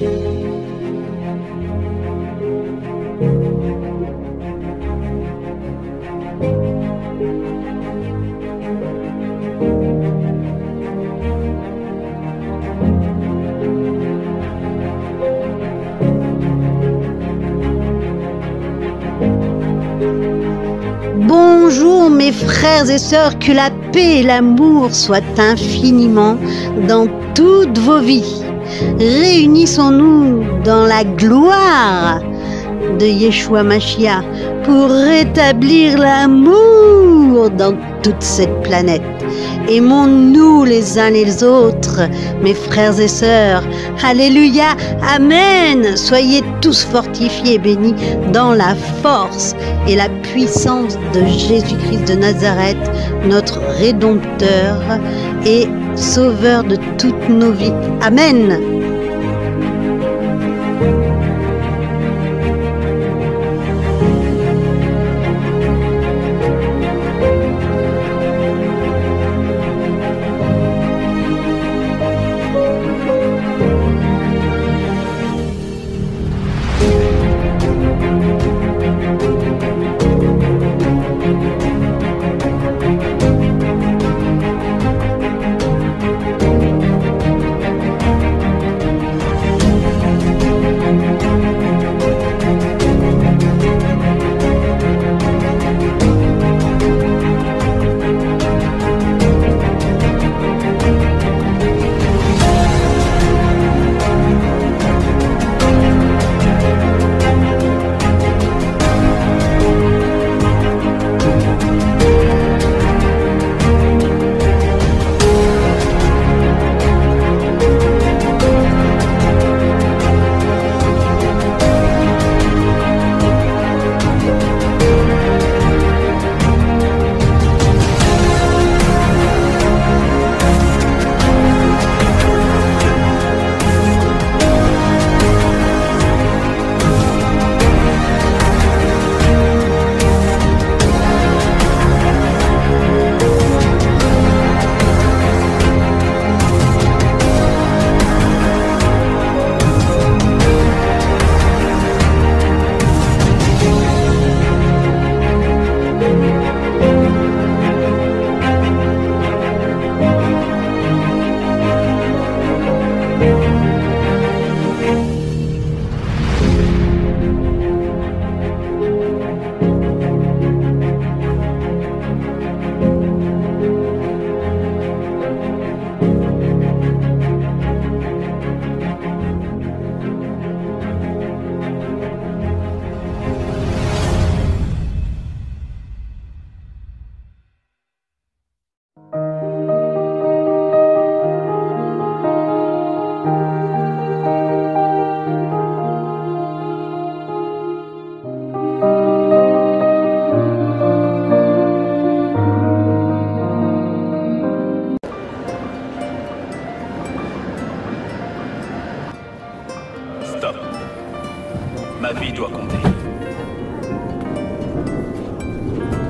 Bonjour mes frères et sœurs, que la paix et l'amour soient infiniment dans toutes vos vies. Réunissons-nous dans la gloire de Yeshua Mashiach pour rétablir l'amour dans toute cette planète. Aimons-nous les uns les autres, mes frères et sœurs. Alléluia, Amen. Soyez tous fortifiés, bénis dans la force et la puissance de Jésus-Christ de Nazareth, notre Rédempteur et Sauveur de toutes nos vies. Amen. Stop. Ma vie doit compter.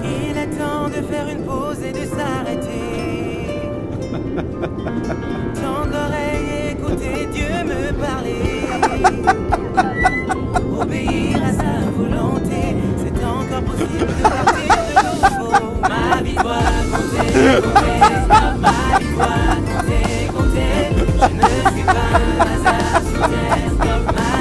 Il est temps de faire une pause et de s'arrêter. Tendre l'oreille et écouter Dieu me parler. Obéir à sa volonté, c'est encore possible de partir de nouveau. Ma vie doit compter, compter. Stop, ma vie doit compter, compter. Je ne suis pas un hasard sur terre. Stop, ma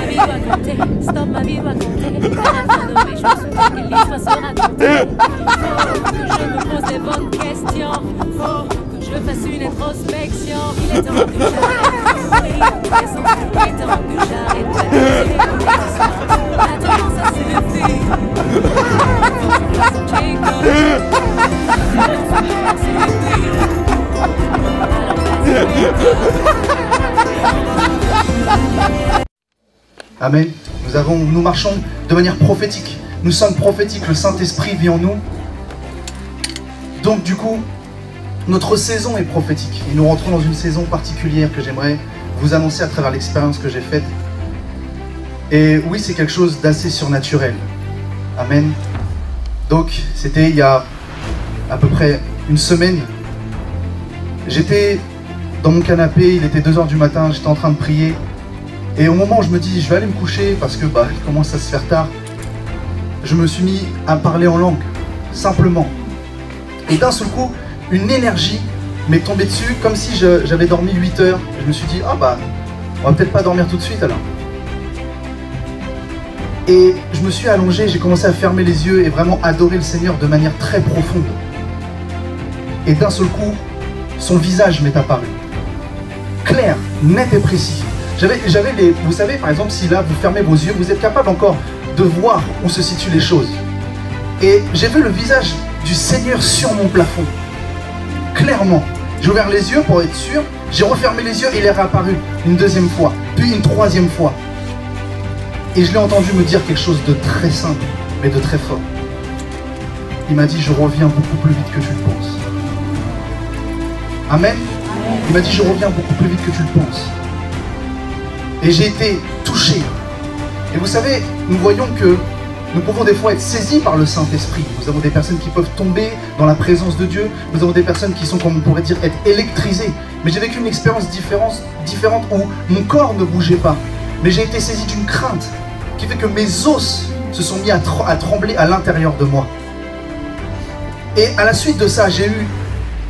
vie doit compter. Stop, ma vie doit compter. À la fin de mes jours, souhaite que l'histoire sera comptée. Faut que je me pose les bonnes questions. Faut que je fasse une introspection. Il est temps que j'arrête. Oui, il est temps que j'arrête de laisser les compétitions. Maintenant ça suffit. Amen. Nous marchons de manière prophétique. Nous sommes prophétiques, le Saint-Esprit vit en nous. Donc du coup, notre saison est prophétique. Et nous rentrons dans une saison particulière que j'aimerais vous annoncer à travers l'expérience que j'ai faite. Et oui, c'est quelque chose d'assez surnaturel. Amen. Donc, c'était il y a à peu près une semaine. J'étais dans mon canapé, il était 2 h du matin, j'étais en train de prier. Et au moment où je me dis, je vais aller me coucher parce que il commence à se faire tard, je me suis mis à parler en langue, simplement. Et d'un seul coup, une énergie m'est tombée dessus, comme si j'avais dormi 8 heures. Je me suis dit, on va peut-être pas dormir tout de suite alors. Et je me suis allongé, j'ai commencé à fermer les yeux et vraiment adorer le Seigneur de manière très profonde. Et d'un seul coup, son visage m'est apparu. Clair, net et précis. Vous savez, par exemple, si là, vous fermez vos yeux, vous êtes capable encore de voir où se situent les choses. Et j'ai vu le visage du Seigneur sur mon plafond. Clairement. J'ai ouvert les yeux pour être sûr. J'ai refermé les yeux et il est réapparu une 2e fois, puis une 3e fois. Et je l'ai entendu me dire quelque chose de très simple, mais de très fort. Il m'a dit, je reviens beaucoup plus vite que tu le penses. Amen. Il m'a dit, je reviens beaucoup plus vite que tu le penses. Et j'ai été touché. Et vous savez, nous voyons que nous pouvons des fois être saisis par le Saint-Esprit. Nous avons des personnes qui peuvent tomber dans la présence de Dieu. Nous avons des personnes qui sont, comme on pourrait dire, être électrisées. Mais j'ai vécu une expérience différente où mon corps ne bougeait pas. Mais j'ai été saisi d'une crainte qui fait que mes os se sont mis à trembler à l'intérieur de moi. Et à la suite de ça, j'ai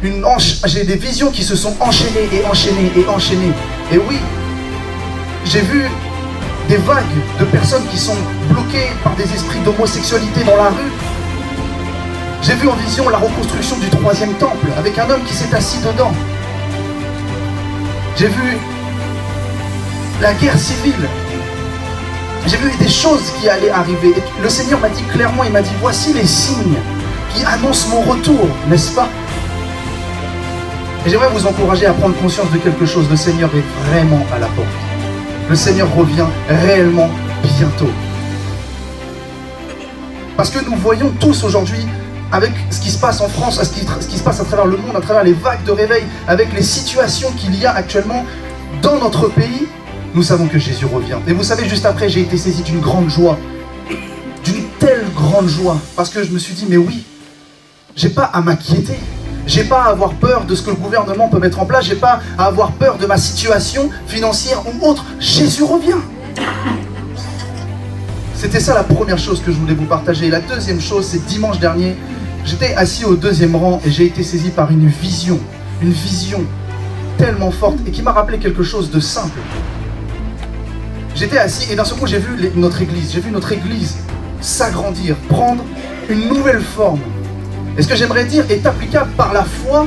des visions qui se sont enchaînées et enchaînées et enchaînées. Et oui, j'ai vu des vagues de personnes qui sont bloquées par des esprits d'homosexualité dans la rue. J'ai vu en vision la reconstruction du 3e temple avec un homme qui s'est assis dedans. J'ai vu la guerre civile. J'ai vu des choses qui allaient arriver. Et le Seigneur m'a dit clairement, il m'a dit, voici les signes qui annoncent mon retour, n'est-ce pas? Et j'aimerais vous encourager à prendre conscience de quelque chose. Le Seigneur est vraiment à la porte. Le Seigneur revient réellement bientôt. Parce que nous voyons tous aujourd'hui, avec ce qui se passe en France, ce qui se passe à travers le monde, à travers les vagues de réveil, avec les situations qu'il y a actuellement dans notre pays, nous savons que Jésus revient. Et vous savez, juste après, j'ai été saisi d'une grande joie. D'une telle grande joie. Parce que je me suis dit, mais oui, j'ai pas à m'inquiéter. J'ai pas à avoir peur de ce que le gouvernement peut mettre en place. J'ai pas à avoir peur de ma situation financière ou autre. Jésus revient. C'était ça la première chose que je voulais vous partager. Et la deuxième chose, c'est dimanche dernier, j'étais assis au 2e rang et j'ai été saisi par une vision tellement forte et qui m'a rappelé quelque chose de simple. J'étais assis et d'un seul coup j'ai vu notre église s'agrandir, prendre une nouvelle forme. Et ce que j'aimerais dire est applicable par la foi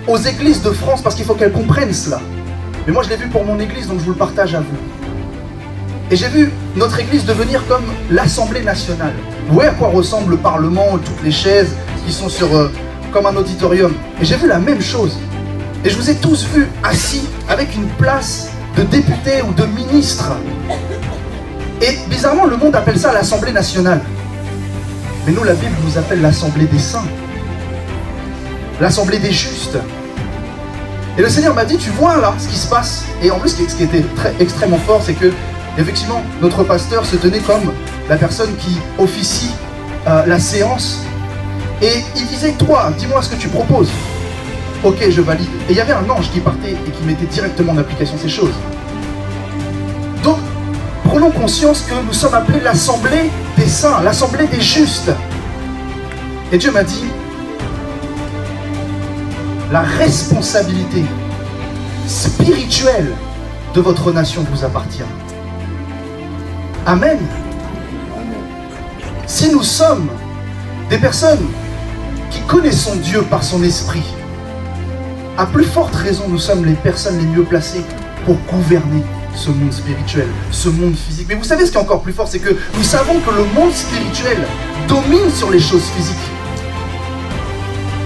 aux églises de France, parce qu'il faut qu'elles comprennent cela. Mais moi je l'ai vu pour mon église, donc je vous le partage à vous. Et j'ai vu notre église devenir comme l'Assemblée nationale. Vous voyez à quoi ressemble le Parlement, toutes les chaises qui sont comme un auditorium. Et j'ai vu la même chose. Et je vous ai tous vus assis avec une place de députés ou de ministres. Et bizarrement, le monde appelle ça l'Assemblée nationale. Mais nous, la Bible nous appelle l'Assemblée des saints. L'Assemblée des justes. Et le Seigneur m'a dit, tu vois là ce qui se passe. Et en plus, ce qui était extrêmement fort, c'est que, effectivement, notre pasteur se tenait comme la personne qui officie la séance. Et il disait, toi, dis-moi ce que tu proposes. Ok, je valide. Et il y avait un ange qui partait et qui mettait directement en application ces choses. Donc, prenons conscience que nous sommes appelés l'Assemblée des saints, l'Assemblée des justes. Et Dieu m'a dit, la responsabilité spirituelle de votre nation vous appartient. Amen. Si nous sommes des personnes qui connaissons Dieu par son esprit, à plus forte raison, nous sommes les personnes les mieux placées pour gouverner ce monde spirituel, ce monde physique. Mais vous savez ce qui est encore plus fort, c'est que nous savons que le monde spirituel domine sur les choses physiques.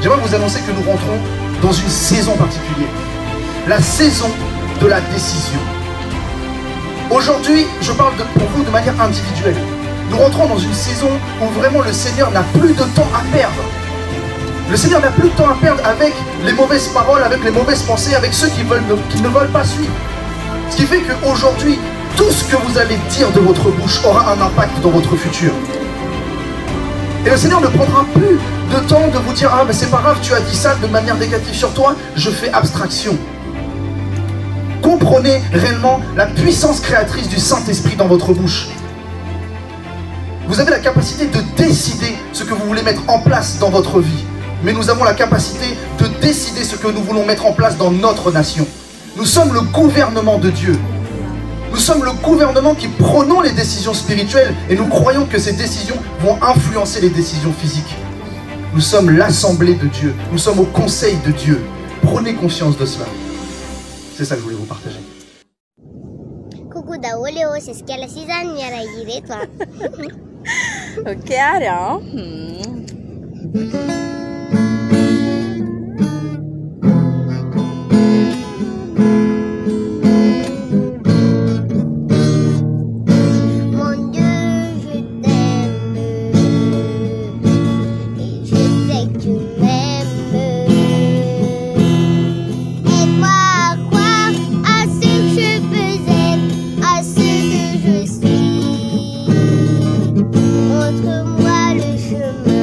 J'aimerais vous annoncer que nous rentrons dans une saison particulière, la saison de la décision. Aujourd'hui, je parle pour vous de manière individuelle. Nous rentrons dans une saison où vraiment le Seigneur n'a plus de temps à perdre. Le Seigneur n'a plus de temps à perdre avec les mauvaises paroles, avec les mauvaises pensées, avec ceux qui ne veulent pas suivre. Ce qui fait qu'aujourd'hui, tout ce que vous allez dire de votre bouche aura un impact dans votre futur. Et le Seigneur ne prendra plus de temps de vous dire « Ah, mais c'est pas grave, tu as dit ça de manière négative sur toi, je fais abstraction. » comprenez réellement la puissance créatrice du Saint-Esprit dans votre bouche. Vous avez la capacité de décider ce que vous voulez mettre en place dans votre vie. Mais nous avons la capacité de décider ce que nous voulons mettre en place dans notre nation. Nous sommes le gouvernement de Dieu. Nous sommes le gouvernement qui prenons les décisions spirituelles et nous croyons que ces décisions vont influencer les décisions physiques. Nous sommes l'assemblée de Dieu. Nous sommes au conseil de Dieu. Prenez conscience de cela. C'est ça que je voulais vous partager. Coucou Daoleo, c'est ce qu'elle a 6 ans, il y a toi. Ok, alors. Mon Dieu, je t'aime. Et je sais que tu m'aimes. Aide-moi à croire à ce que je faisais, à ce que je suis. Montre-moi le chemin.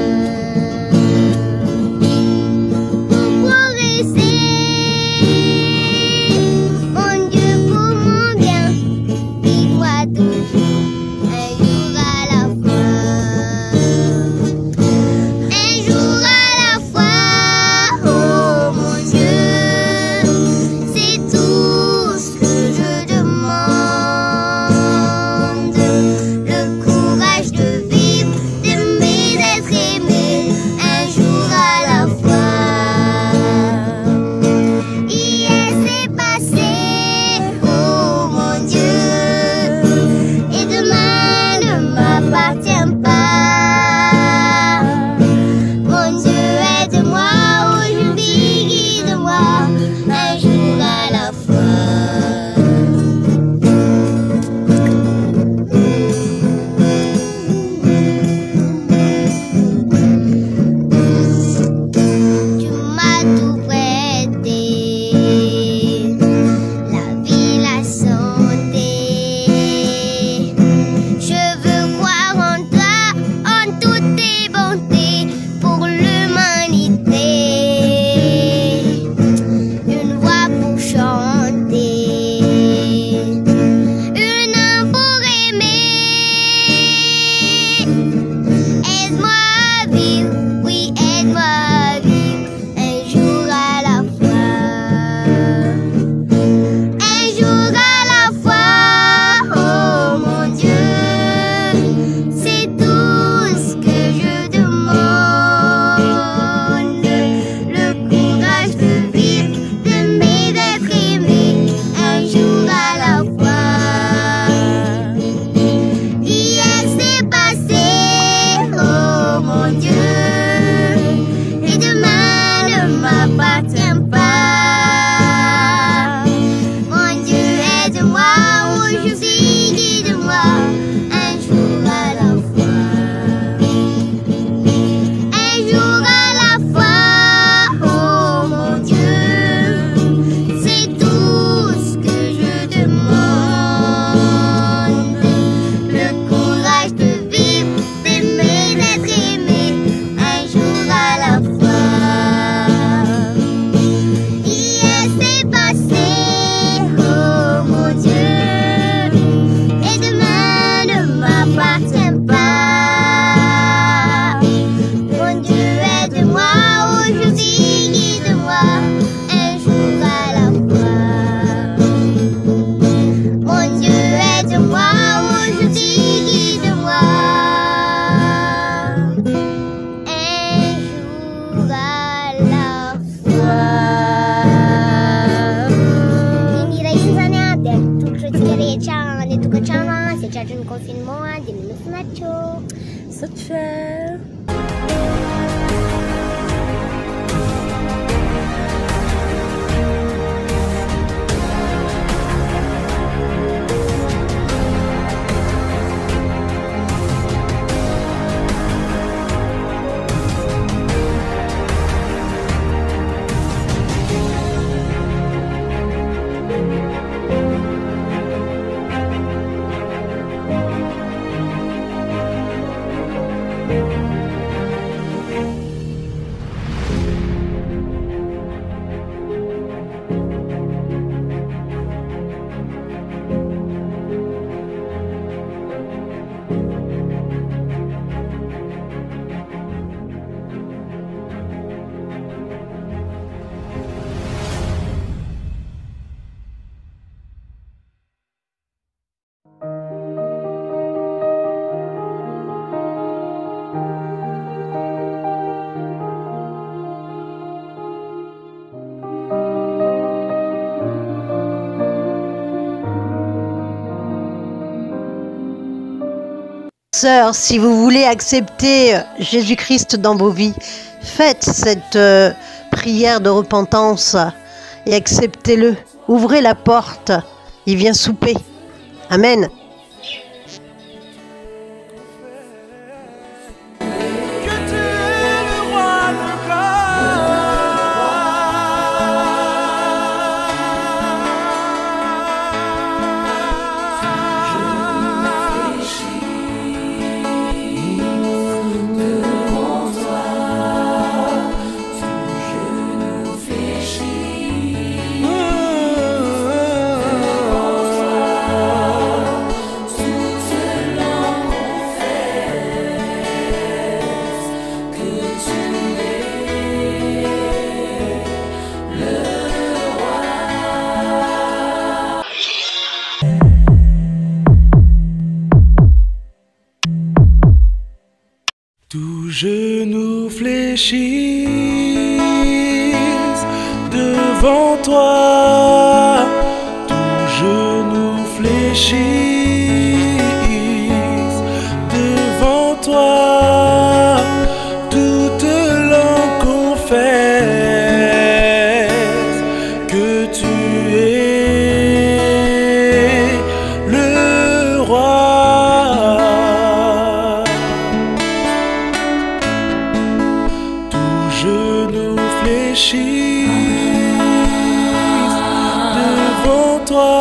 sœurs, si vous voulez accepter Jésus-Christ dans vos vies, faites cette prière de repentance et acceptez-le. Ouvrez la porte, il vient souper. Amen. Tout genou fléchisse devant toi, tout genou fléchisse devant toi, toute langue confesse que tu es le roi. Genou fléchisse devant toi.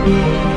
Thank you.